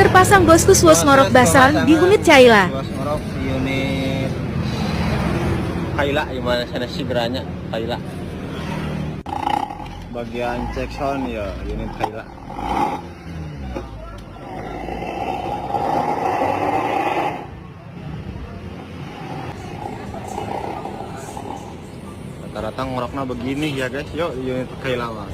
Terpasang bosku suas ngorok basang di unit Caila. Suas ngorok di unit Kaila, gimana sana sih geranya Kaila. Bagian cek sound ya unit Kaila. Rata-rata ngoroknya begini ya guys. Yuk unit Kaila mah.